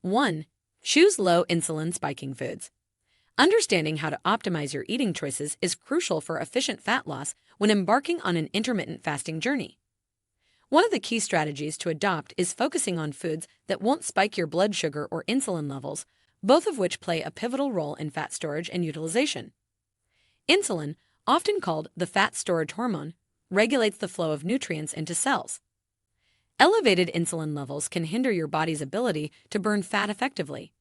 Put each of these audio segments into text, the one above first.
1. Choose low insulin spiking foods. Understanding how to optimize your eating choices is crucial for efficient fat loss when embarking on an intermittent fasting journey. One of the key strategies to adopt is focusing on foods that won't spike your blood sugar or insulin levels, both of which play a pivotal role in fat storage and utilization. Insulin, often called the fat storage hormone, regulates the flow of nutrients into cells. Elevated insulin levels can hinder your body's ability to burn fat effectively.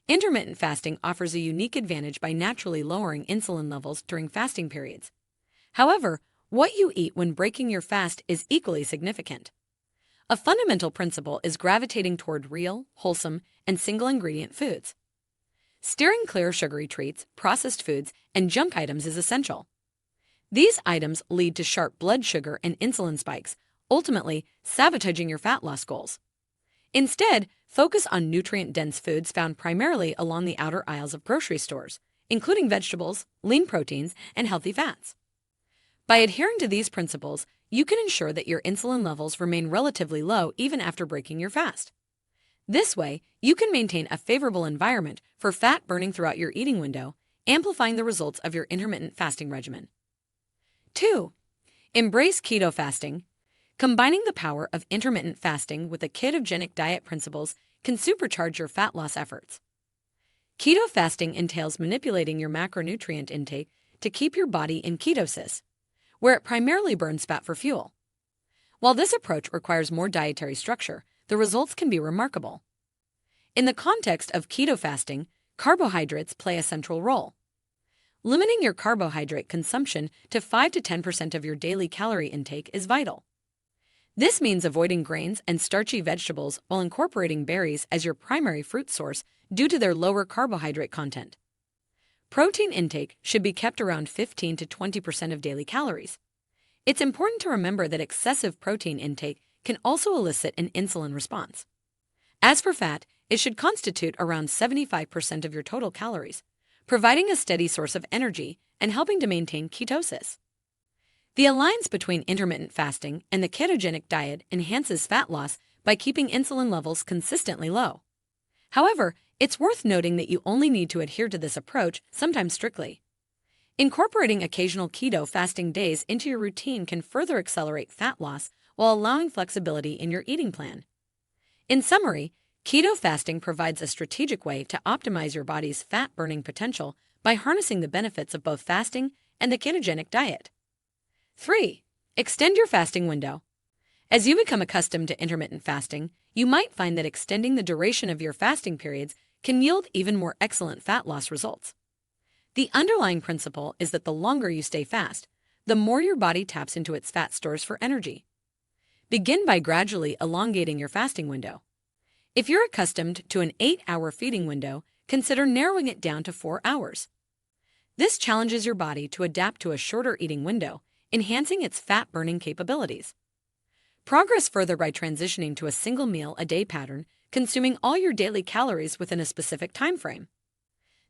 Intermittent fasting offers a unique advantage by naturally lowering insulin levels during fasting periods. However, what you eat when breaking your fast is equally significant. A fundamental principle is gravitating toward real, wholesome, and single-ingredient foods. Steering clear of sugary treats, processed foods, and junk items is essential. These items lead to sharp blood sugar and insulin spikes, ultimately sabotaging your fat loss goals. Instead, focus on nutrient-dense foods found primarily along the outer aisles of grocery stores, including vegetables, lean proteins, and healthy fats. By adhering to these principles, you can ensure that your insulin levels remain relatively low even after breaking your fast. This way, you can maintain a favorable environment for fat burning throughout your eating window, amplifying the results of your intermittent fasting regimen. 2. Embrace keto fasting. Combining the power of intermittent fasting with the ketogenic diet principles can supercharge your fat loss efforts. Keto fasting entails manipulating your macronutrient intake to keep your body in ketosis, where it primarily burns fat for fuel. While this approach requires more dietary structure, the results can be remarkable. In the context of keto fasting, carbohydrates play a central role. Limiting your carbohydrate consumption to 5 to 10% of your daily calorie intake is vital. This means avoiding grains and starchy vegetables while incorporating berries as your primary fruit source due to their lower carbohydrate content. Protein intake should be kept around 15 to 20% of daily calories. It's important to remember that excessive protein intake can also elicit an insulin response. As for fat, it should constitute around 75% of your total calories, providing a steady source of energy and helping to maintain ketosis. The alliance between intermittent fasting and the ketogenic diet enhances fat loss by keeping insulin levels consistently low. However, it's worth noting that you only need to adhere to this approach, sometimes strictly. Incorporating occasional keto fasting days into your routine can further accelerate fat loss while allowing flexibility in your eating plan. In summary, keto fasting provides a strategic way to optimize your body's fat-burning potential by harnessing the benefits of both fasting and the ketogenic diet. 3. Extend your fasting window. As you become accustomed to intermittent fasting, you might find that extending the duration of your fasting periods can yield even more excellent fat loss results. The underlying principle is that the longer you stay fast, the more your body taps into its fat stores for energy. Begin by gradually elongating your fasting window. If you're accustomed to an 8-hour feeding window, consider narrowing it down to 4 hours. This challenges your body to adapt to a shorter eating window, enhancing its fat-burning capabilities. Progress further by transitioning to a single meal a day pattern, consuming all your daily calories within a specific time frame.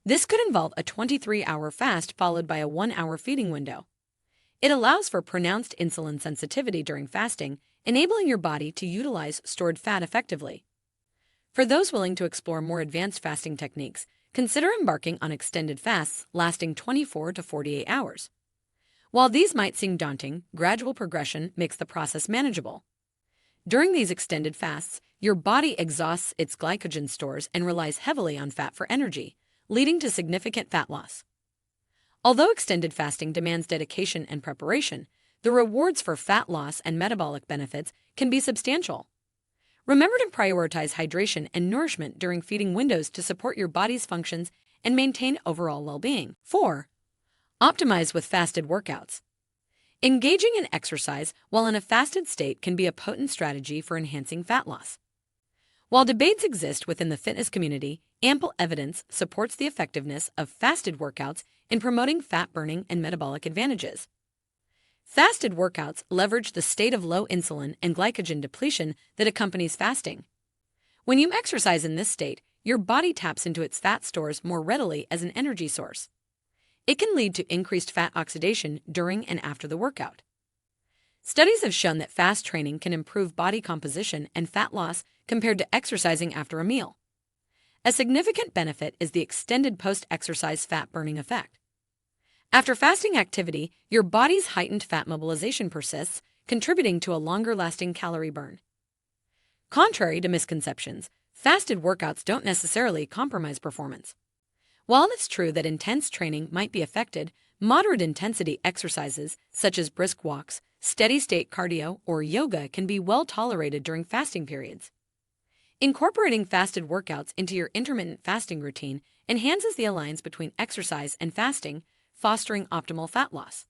This could involve a 23-hour fast followed by a 1-hour feeding window. It allows for pronounced insulin sensitivity during fasting, enabling your body to utilize stored fat effectively. For those willing to explore more advanced fasting techniques, consider embarking on extended fasts lasting 24 to 48 hours. While these might seem daunting, gradual progression makes the process manageable. During these extended fasts, your body exhausts its glycogen stores and relies heavily on fat for energy, leading to significant fat loss. Although extended fasting demands dedication and preparation, the rewards for fat loss and metabolic benefits can be substantial. Remember to prioritize hydration and nourishment during feeding windows to support your body's functions and maintain overall well-being. 4. Optimize with fasted workouts. Engaging in exercise while in a fasted state can be a potent strategy for enhancing fat loss. While debates exist within the fitness community, ample evidence supports the effectiveness of fasted workouts in promoting fat burning and metabolic advantages. Fasted workouts leverage the state of low insulin and glycogen depletion that accompanies fasting. When you exercise in this state, your body taps into its fat stores more readily as an energy source. It can lead to increased fat oxidation during and after the workout. Studies have shown that fast training can improve body composition and fat loss compared to exercising after a meal. A significant benefit is the extended post-exercise fat-burning effect. After fasting activity, your body's heightened fat mobilization persists, contributing to a longer-lasting calorie burn. Contrary to misconceptions, fasted workouts don't necessarily compromise performance. While it's true that intense training might be affected, moderate intensity exercises such as brisk walks, steady-state cardio, or yoga can be well tolerated during fasting periods. Incorporating fasted workouts into your intermittent fasting routine enhances the alliance between exercise and fasting, fostering optimal fat loss.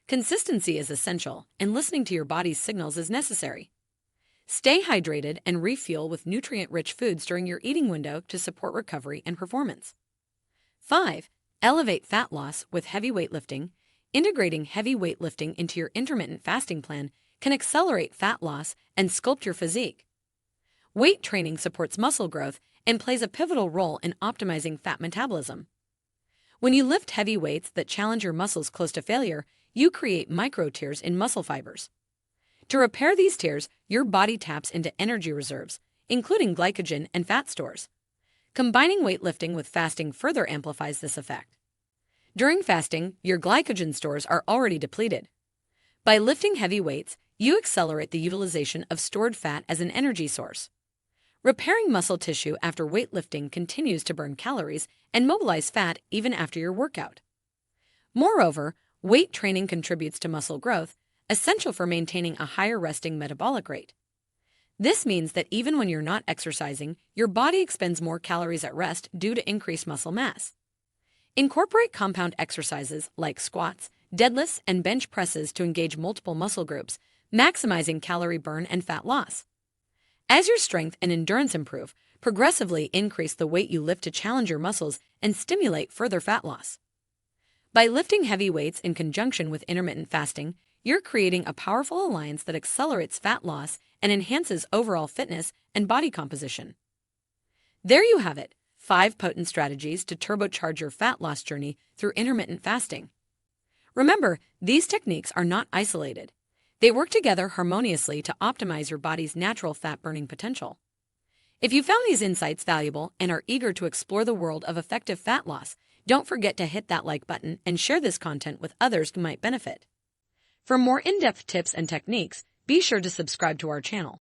Consistency is essential, and listening to your body's signals is necessary. Stay hydrated and refuel with nutrient-rich foods during your eating window to support recovery and performance. 5. Elevate fat loss with heavy weightlifting. Integrating heavy weightlifting into your intermittent fasting plan can accelerate fat loss and sculpt your physique. Weight training supports muscle growth and plays a pivotal role in optimizing fat metabolism. When you lift heavy weights that challenge your muscles close to failure, you create micro tears in muscle fibers. To repair these tears, your body taps into energy reserves, including glycogen and fat stores. Combining weightlifting with fasting further amplifies this effect. During fasting, your glycogen stores are already depleted. By lifting heavy weights, you accelerate the utilization of stored fat as an energy source. Repairing muscle tissue after weightlifting continues to burn calories and mobilize fat even after your workout. Moreover, weight training contributes to muscle growth, essential for maintaining a higher resting metabolic rate. This means that even when you're not exercising, your body expends more calories at rest due to increased muscle mass. Incorporate compound exercises like squats, deadlifts, and bench presses to engage multiple muscle groups, maximizing calorie burn and fat loss. As your strength and endurance improve, progressively increase the weight you lift to challenge your muscles and stimulate further fat loss. By lifting heavy weights in conjunction with intermittent fasting, you're creating a powerful alliance that accelerates fat loss and enhances overall fitness and body composition. There you have it, 5 potent strategies to turbocharge your fat loss journey through intermittent fasting. Remember, these techniques are not isolated. They work together harmoniously to optimize your body's natural fat-burning potential. If you found these insights valuable and are eager to explore the world of effective fat loss, don't forget to hit that like button and share this content with others who might benefit. For more in-depth tips and techniques, be sure to subscribe to our channel.